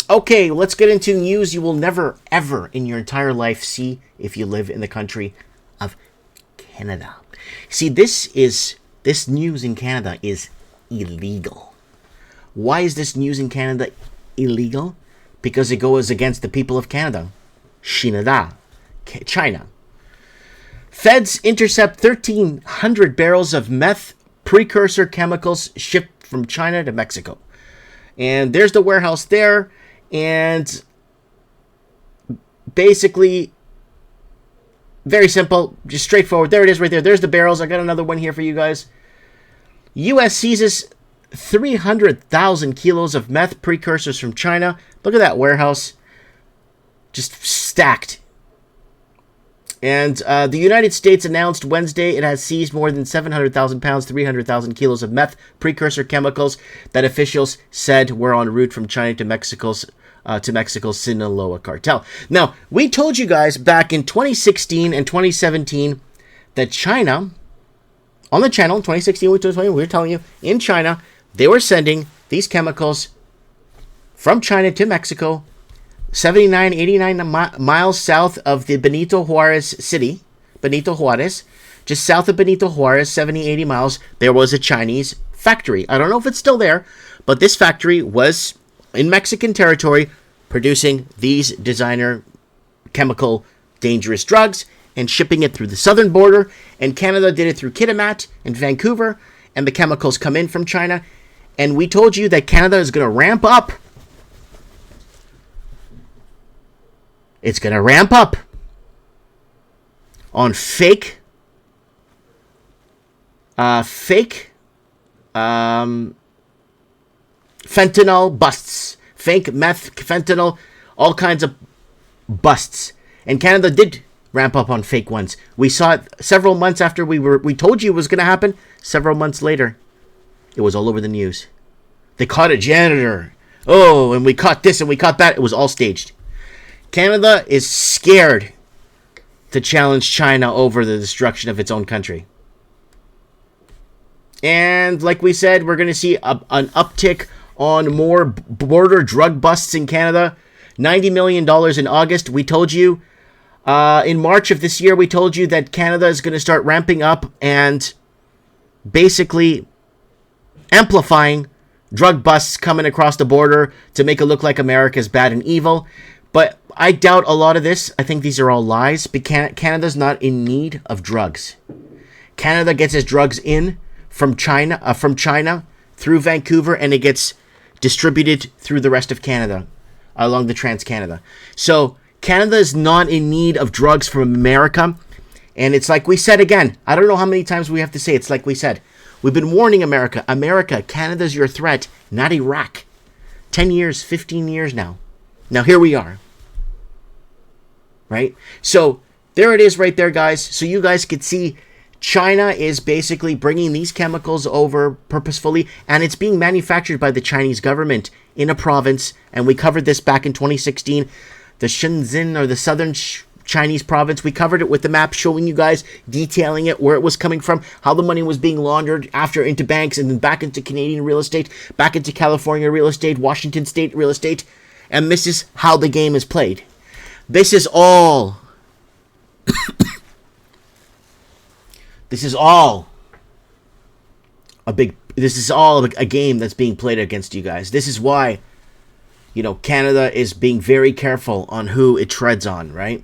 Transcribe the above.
Okay, let's get into news you will never, ever in your entire life see if you live in the country of Canada. See, this news in Canada is illegal. Why is this news in Canada illegal? Because it goes against the people of Canada. Canada. China. Feds intercept 1,300 barrels of meth precursor chemicals shipped from China to Mexico. And there's the warehouse there. And basically, very simple, just straightforward. There it is right there. There's the barrels. I got another one here for you guys. U.S. seizes 300,000 kilos of meth precursors from China. Look at that warehouse. Just stacked. And the United States announced Wednesday it has seized more than 700,000 pounds, 300,000 kilos of meth precursor chemicals that officials said were en route from China to Mexico's Sinaloa cartel. Now, we told you guys back in 2016 and 2017 that China, on the channel, 2016, we were telling you, in China, they were sending these chemicals from China to Mexico, 79, 89 miles south of the Benito Juarez city. Benito Juarez. Just south of Benito Juarez, 70, 80 miles, there was a Chinese factory. I don't know if it's still there, but this factory was in Mexican territory producing these designer chemical dangerous drugs and shipping it through the southern border. And Canada did it through Kitimat and Vancouver, and the chemicals come in from China. And we told you that Canada is going to ramp up. It's going to ramp up on fake fentanyl busts. Fake meth, fentanyl, all kinds of busts. And Canada did ramp up on fake ones. We saw it several months after we told you it was going to happen. Several months later, it was all over the news. They caught a janitor. Oh, and we caught this and we caught that. It was all staged. Canada is scared to challenge China over the destruction of its own country. And like we said, we're going to see an uptick on more border drug busts in Canada. $90 million in August. We told you in March of this year, we told you that Canada is going to start ramping up and basically amplifying drug busts coming across the border to make it look like America is bad and evil. But I doubt a lot of this. I think these are all lies. But Canada's not in need of drugs. Canada gets its drugs in from China through Vancouver, and it gets distributed through the rest of Canada along the Trans-Canada. So Canada is not in need of drugs from America. And it's like we said again. I don't know how many times we have to say it's like we said. We've been warning America. America, Canada's your threat, not Iraq. 10 years, 15 years now. Now here we are. Right? So there it is right there, guys. So you guys could see China is basically bringing these chemicals over purposefully, and it's being manufactured by the Chinese government in a province. And we covered this back in 2016, the Shenzhen or the southern Chinese province. We covered it with the map, showing you guys, detailing it, where it was coming from, how the money was being laundered after into banks and then back into Canadian real estate, back into California real estate, Washington state real estate. And this is how the game is played. This is all This is all a game that's being played against you guys. This is why, Canada is being very careful on who it treads on, right?